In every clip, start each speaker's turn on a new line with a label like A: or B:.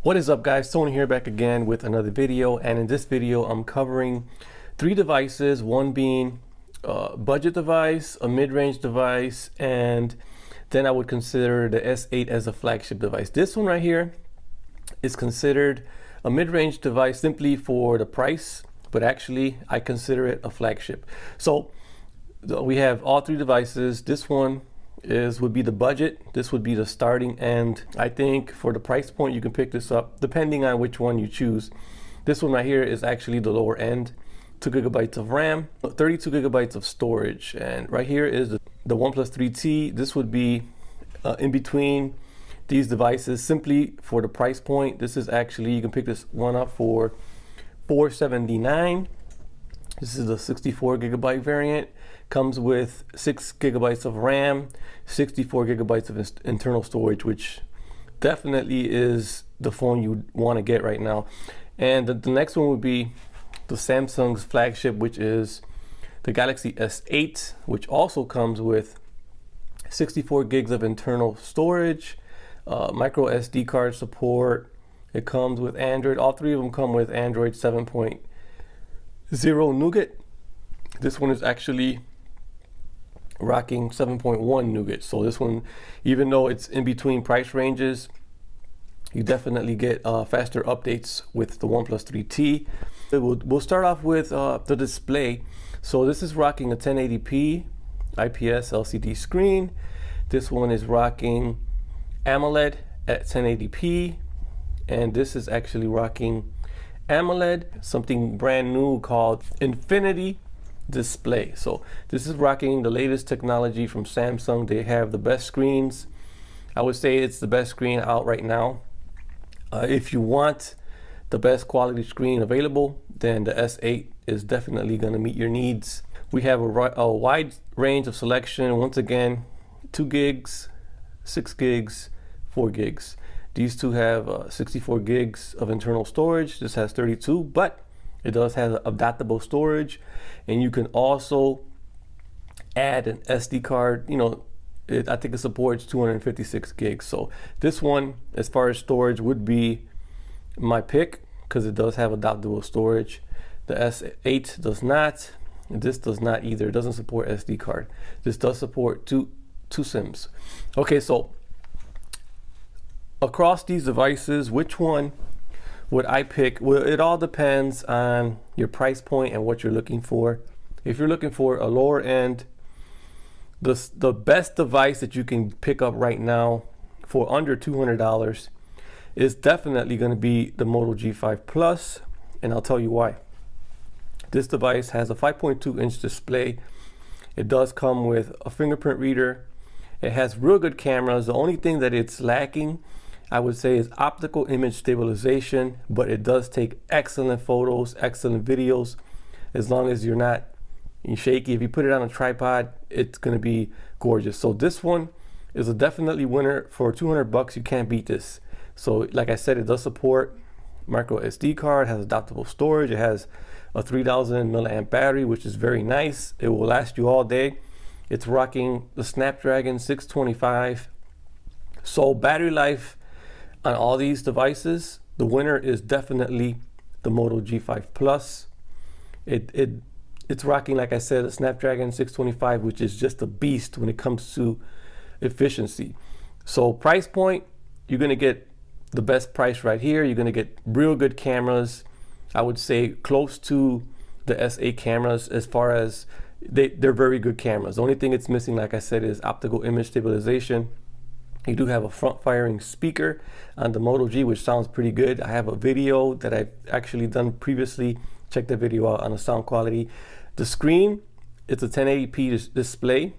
A: What is up, guys? Tony here, back again with another video, and in this video I'm covering three devices, one being a budget device, a mid-range device, and then I would consider the S8 as a flagship device. This one right here is considered a mid-range device simply for the price, but actually I consider it a flagship. So we have all three devices. This one would be the budget, this would be the starting, and I think for the price point you can pick this up depending on which one you choose. This one right here is actually the lower end, 2 gigabytes of RAM, 32 gigabytes of storage, and right here is the OnePlus 3T. This would be in between these devices simply for the price point. This is actually, you can pick this one up for $479. This is the 64 gigabyte variant. Comes with 6 gigabytes of RAM, 64 gigabytes of internal storage, which definitely is the phone you want to get right now. And the next one would be the Samsung's flagship, which is the Galaxy S8, which also comes with 64 gigs of internal storage, micro SD card support. It comes with Android. All three of them come with Android 7.0 Nougat. This one is actually rocking 7.1 Nougat. So this one, even though it's in between price ranges, you definitely get faster updates with the OnePlus 3T. We'll start off with the display. So this is rocking a 1080p IPS LCD screen. This one is rocking AMOLED at 1080p, and this is actually rocking AMOLED, something brand new called Infinity Display. So this is rocking the latest technology from Samsung. They have the best screens. I would say it's the best screen out right now. If you want the best quality screen available, then the S8 is definitely going to meet your needs. We have a wide range of selection. Once again, 2 gigs, 6 gigs, 4 gigs. These two have 64 gigs of internal storage. This has 32, but it does have adaptable storage, and you can also add an SD card. You know, I think it supports 256 gigs. So this one, as far as storage, would be my pick because it does have adaptable storage. The S8 does not. This does not either. It doesn't support SD card. This does support two SIMs. Okay, so across these devices, which one would I pick? Well, it all depends on your price point and what you're looking for. If you're looking for a lower end, the best device that you can pick up right now for under $200 is definitely going to be the Moto G5 Plus, and I'll tell you why. This device has a 5.2-inch display. It does come with a fingerprint reader. It has real good cameras. The only thing that it's lacking, I would say, is optical image stabilization, but it does take excellent photos, excellent videos, as long as you're not shaky. If you put it on a tripod, it's going to be gorgeous. So this one is a definitely winner. For 200 bucks, you can't beat this. So like I said, it does support micro SD card, has adaptable storage, it has a 3000 milliamp battery, which is very nice. It will last you all day. It's rocking the Snapdragon 625. So battery life on all these devices, the winner is definitely the Moto G5 Plus. It's rocking, like I said, a Snapdragon 625, which is just a beast when it comes to efficiency. So price point, you're gonna get the best price right here. You're gonna get real good cameras. I would say close to the S8 cameras as far as they're very good cameras. The only thing it's missing, like I said, is optical image stabilization. You do have a front firing speaker on the Moto G, which sounds pretty good. I have a video that I've actually done previously. Check the video out on the sound quality. The screen, it's a 1080p display,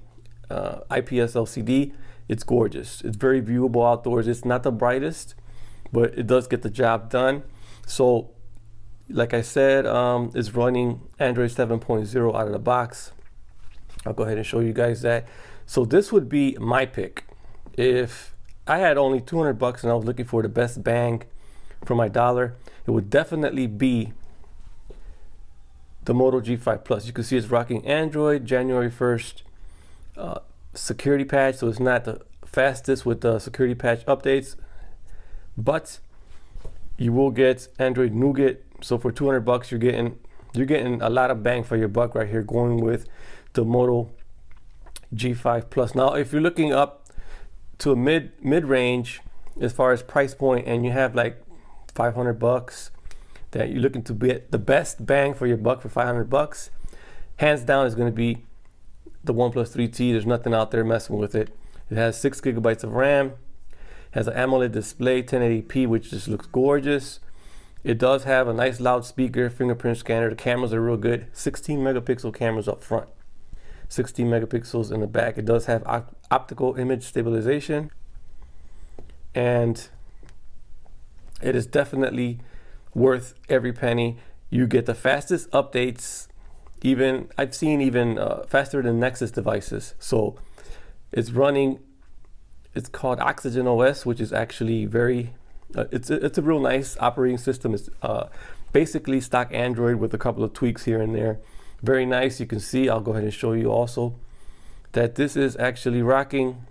A: IPS LCD. It's gorgeous. It's very viewable outdoors. It's not the brightest, but it does get the job done. So like I said, it's running Android 7.0 out of the box. I'll go ahead and show you guys that. So this would be my pick. If I had only 200 bucks and I was looking for the best bang for my dollar, it would definitely be the Moto G5 Plus. You can see it's rocking Android January 1st security patch, so it's not the fastest with the security patch updates, but You will get Android Nougat. So for 200 bucks, you're getting a lot of bang for your buck right here, going with the Moto G5 Plus. Now, if you're looking up to a mid range as far as price point, and you have like 500 bucks that you're looking to get the best bang for your buck for 500 bucks, hands down is going to be the OnePlus 3T. There's nothing out there messing with it. It has 6 gigabytes of RAM, has an AMOLED display, 1080p, which just looks gorgeous. It does have a nice loudspeaker, fingerprint scanner. The cameras are real good. 16 megapixel cameras up front, 16 megapixels in the back. It does have optical image stabilization, and it is definitely worth every penny. You get the fastest updates, I've seen even faster than Nexus devices. So it's called Oxygen OS, which is actually very, it's a real nice operating system. It's basically stock Android with a couple of tweaks here and there. Very nice. You can see, I'll go ahead and show you also that this is actually rocking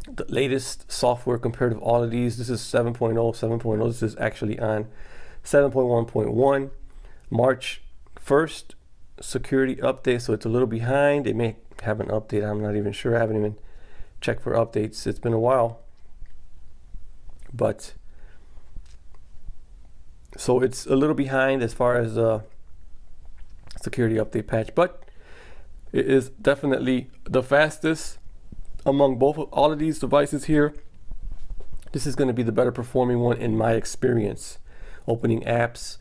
A: the latest software compared to all of these. This is 7.0. This is actually on 7.1.1, March 1st security update. So it's a little behind. It may have an update. I'm not even sure. I haven't even checked for updates. It's been a while. But so it's a little behind as far as security update patch, but it is definitely the fastest among all of these devices here. This is going to be the better performing one in my experience. Opening apps,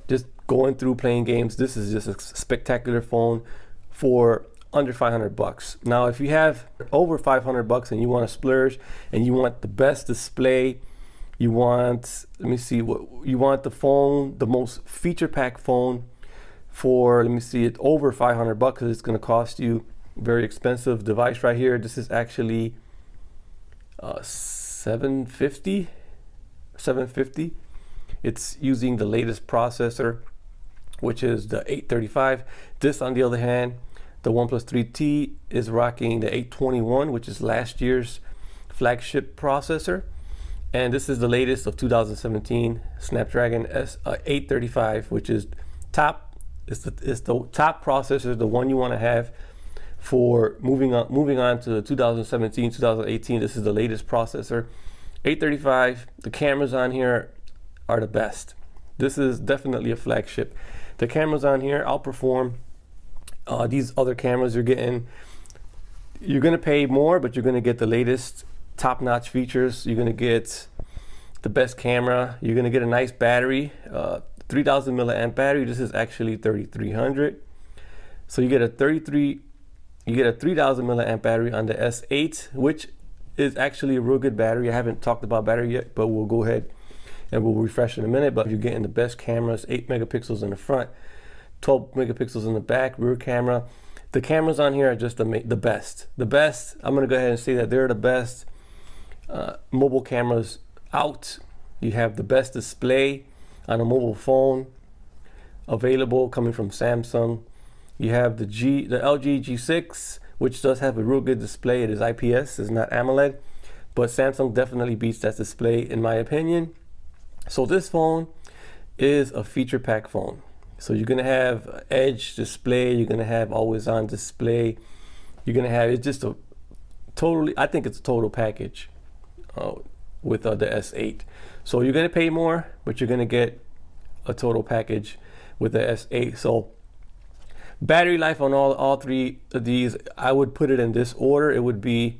A: just going through playing games. This is just a spectacular phone for under 500 bucks. Now, if you have over 500 bucks and you want to splurge and you want the best display, you want, let me see, what you want, the phone, the most feature packed phone for, let me see, it over 500 bucks, it's going to cost you very expensive device right here. This is actually 750. It's using the latest processor, which is the 835. This, on the other hand, the OnePlus 3T is rocking the 821, which is last year's flagship processor. And this is the latest of 2017 Snapdragon 835, which is top. It's the top processor, the one you want to have for moving on to 2017, 2018. This is the latest processor, 835. The cameras on here are the best. This is definitely a flagship. The cameras on here outperform these other cameras. You're going to pay more, but you're going to get the latest top-notch features. You're going to get the best camera. You're going to get a nice battery, 3000 milliamp battery. This is actually 3300. So you get a 3000 milliamp battery on the S8, which is actually a real good battery. I haven't talked about battery yet, but we'll go ahead and we'll refresh in a minute. But you're getting the best cameras, 8 megapixels in the front, 12 megapixels in the back, rear camera. The cameras on here are just the best. The best, I'm gonna go ahead and say that they're the best mobile cameras out. You have the best display on a mobile phone available coming from Samsung. You have the LG G6, which does have a real good display. It is IPS, it's not AMOLED, but Samsung definitely beats that display in my opinion. So this phone is a feature-packed phone. So you're gonna have edge display, you're gonna have always-on display, you're gonna have, it's just I think it's a total package with the S8. So you're gonna pay more, but you're gonna get a total package with the S8. So battery life on all three of these, I would put it in this order. It would be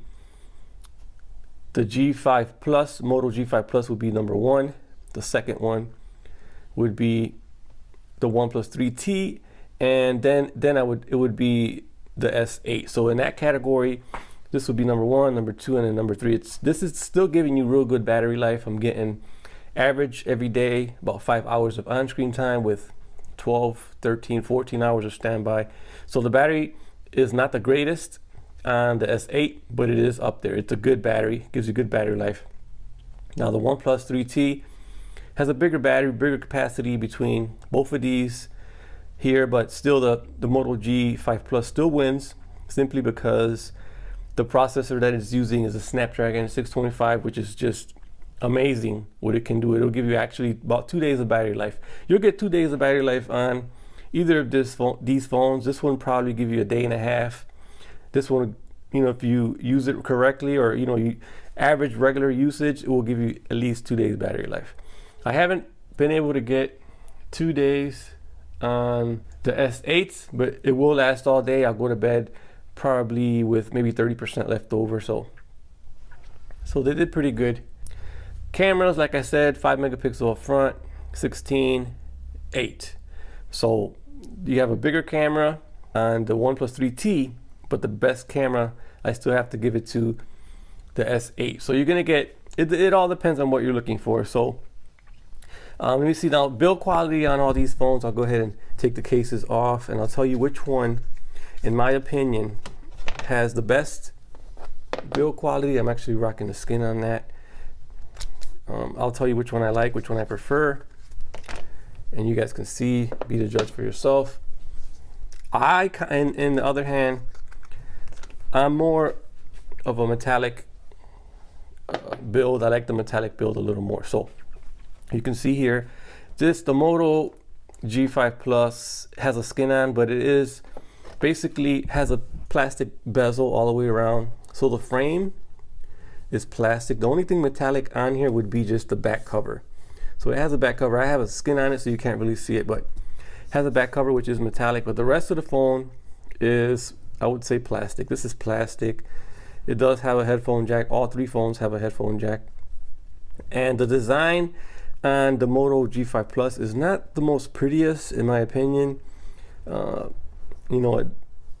A: the G5 Plus, Moto G5 Plus would be number one. The second one would be the OnePlus 3T, and then it would be the S8. So in that category, this would be number one, number two, and then number three. This is still giving you real good battery life. I'm getting average every day about 5 hours of on-screen time with 12, 13, 14 hours of standby. So the battery is not the greatest on the S8, but it is up there. It's a good battery, gives you good battery life. Now the OnePlus 3T has a bigger battery, bigger capacity between both of these here, but still the Moto G5 Plus still wins simply because the processor that it's using is a Snapdragon 625, which is just amazing what it can do. It'll give you actually about 2 days of battery life. You'll get 2 days of battery life on either of these phones. This one probably give you a day and a half. This one, you know, if you use it correctly, or you know, you average regular usage, it will give you at least 2 days battery life. I haven't been able to get 2 days on the S8s, but it will last all day. I'll go to bed probably with maybe 30% left over. So they did pretty good. Cameras, like I said, 5 megapixel up front, 16, 8. So you have a bigger camera on the OnePlus 3T, but the best camera, I still have to give it to the S8. So you're gonna get, it all depends on what you're looking for. So let me see now, build quality on all these phones. I'll go ahead and take the cases off, and I'll tell you which one, in my opinion, has the best build quality. I'm actually rocking the skin on that. I'll tell you which one I like, which one I prefer, and you guys can see, be the judge for yourself. In the other hand, I'm more of a metallic build. I like the metallic build a little more. So you can see here, the Moto G5 Plus has a skin on, but it is basically has a plastic bezel all the way around. So the frame is plastic. The only thing metallic on here would be just the back cover. So it has a back cover. I have a skin on it, so you can't really see it, but it has a back cover which is metallic. But the rest of the phone is, I would say, plastic. This is plastic. It does have a headphone jack. All three phones have a headphone jack. And the design on the Moto G5 Plus is not the most prettiest, in my opinion. You know,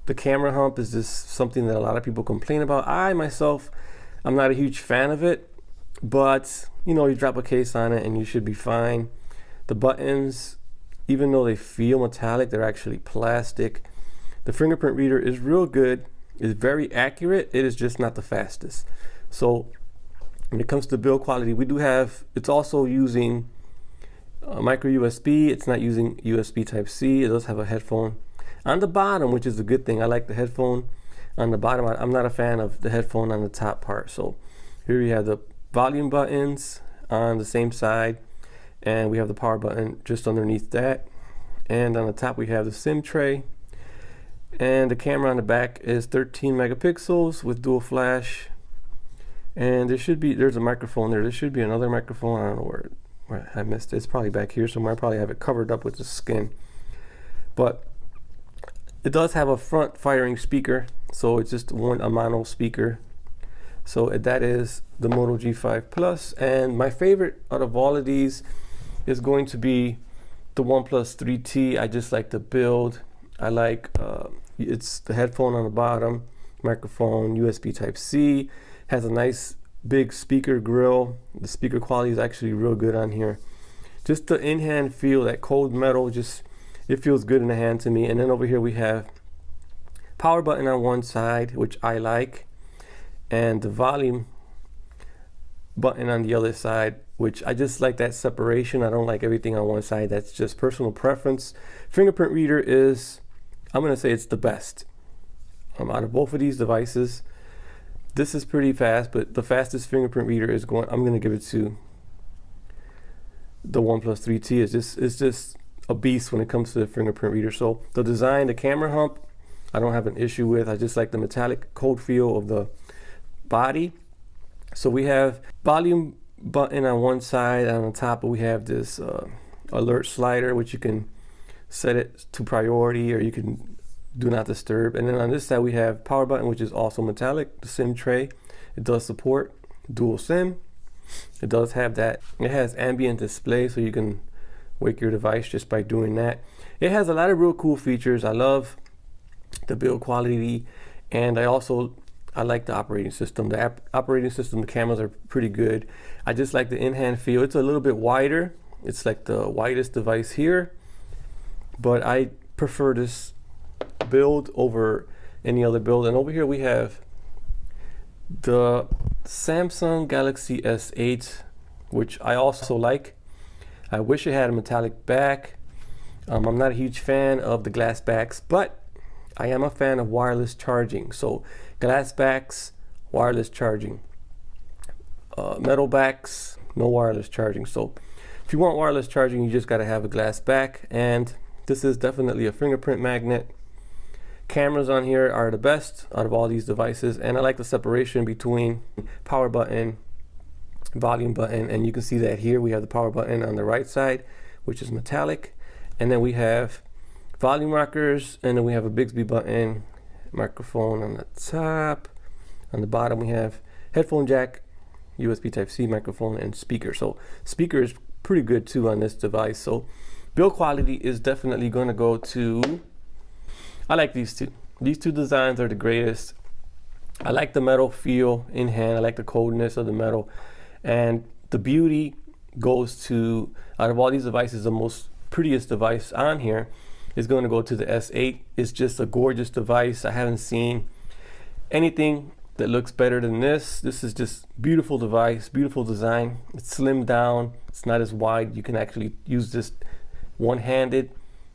A: the camera hump is just something that a lot of people complain about. I myself, I'm not a huge fan of it, but you know, you drop a case on it and you should be fine. The buttons, even though they feel metallic, they're actually plastic. The fingerprint reader is real good. It's very accurate. It is just not the fastest. So when it comes to build quality, we do have, it's also using micro USB. It's not using USB type C. It does have a headphone on the bottom, which is a good thing. I like the headphone on the bottom. I'm not a fan of the headphone on the top part. So here we have the volume buttons on the same side, and we have the power button just underneath that. And on the top we have the SIM tray, and the camera on the back is 13 megapixels with dual flash. And there's a microphone there. There should be another microphone. I don't know where I missed it. It's probably back here somewhere. I probably have it covered up with the skin. But it does have a front firing speaker, so it's just a mono speaker. So that is the Moto G5 Plus. And my favorite out of all of these is going to be the OnePlus 3T. I just like the build. I like it's the headphone on the bottom, microphone, USB type C, has a nice big speaker grill. The speaker quality is actually real good on here. Just the in-hand feel, that cold metal, just it feels good in the hand to me. And then over here we have power button on one side, which I like, and the volume button on the other side, which I just like that separation. I don't like everything on one side. That's just personal preference. Fingerprint reader is, I'm gonna say it's the best out of both of these devices. This is pretty fast, but the fastest fingerprint reader is I'm gonna give it to the OnePlus 3T. It's just a beast when it comes to the fingerprint reader. So the design, the camera hump, I don't have an issue with. I just like the metallic cold feel of the body. So we have volume button on one side, and on top we have this alert slider, which you can set it to priority, or you can do not disturb. And then on this side we have power button, which is also metallic. The SIM tray, it does support dual SIM. It does have that. It has ambient display, so you can wake your device just by doing that. It has a lot of real cool features. I love the build quality, and I like the operating system. The operating system, the cameras are pretty good. I just like the in-hand feel. It's a little bit wider. It's like the widest device here, but I prefer this build over any other build. And over here we have the Samsung Galaxy S8, which I also like. I wish it had a metallic back. I'm not a huge fan of the glass backs, but I am a fan of wireless charging. So glass backs, wireless charging. Metal backs, no wireless charging. So if you want wireless charging, you just got to have a glass back, and this is definitely a fingerprint magnet. Cameras on here are the best out of all these devices, and I like the separation between power button, volume button, and you can see that here we have the power button on the right side, which is metallic, and then we have volume rockers, and then we have a Bixby button, microphone on the top. On the bottom we have headphone jack, USB Type-C, microphone, and speaker. So speaker is pretty good too on this device. So build quality is definitely going to go to, I like these two. These two designs are the greatest. I like the metal feel in hand. I like the coldness of the metal. And the beauty goes to, out of all these devices, the most prettiest device on here is going to go to the S8. It's just a gorgeous device. I haven't seen anything that looks better than this. This is just beautiful device, beautiful design. It's slimmed down. It's not as wide. You can actually use this one-handed.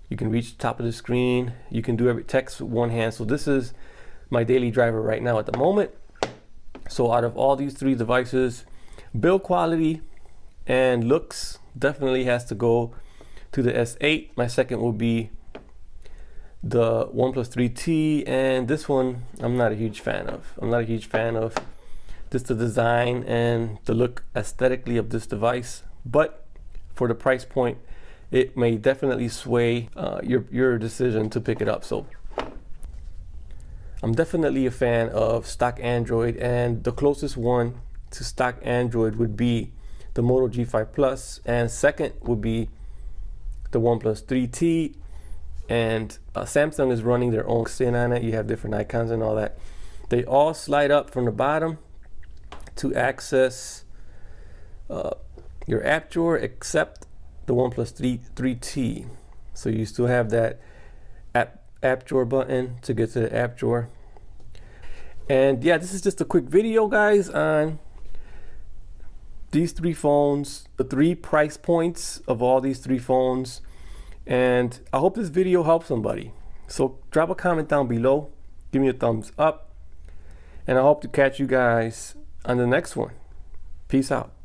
A: You can reach the top of the screen. You can do every text with one hand. So this is my daily driver right now at the moment. So out of all these three devices, build quality and looks definitely has to go to the S8. My second will be the OnePlus 3T, and this one I'm not a huge fan of. I'm not a huge fan of just the design and the look aesthetically of this device, but for the price point, it may definitely sway your decision to pick it up. So I'm definitely a fan of stock Android, and the closest one to stock Android would be the Moto G5 Plus, and second would be the OnePlus 3T. And Samsung is running their own spin on it. You have different icons and all that. They all slide up from the bottom to access your app drawer, except the OnePlus 3T. So you still have that app drawer button to get to the app drawer. And yeah, this is just a quick video, guys, on these three phones, the three price points of all these three phones. And I hope this video helps somebody. So drop a comment down below, give me a thumbs up, and I hope to catch you guys on the next one. Peace out.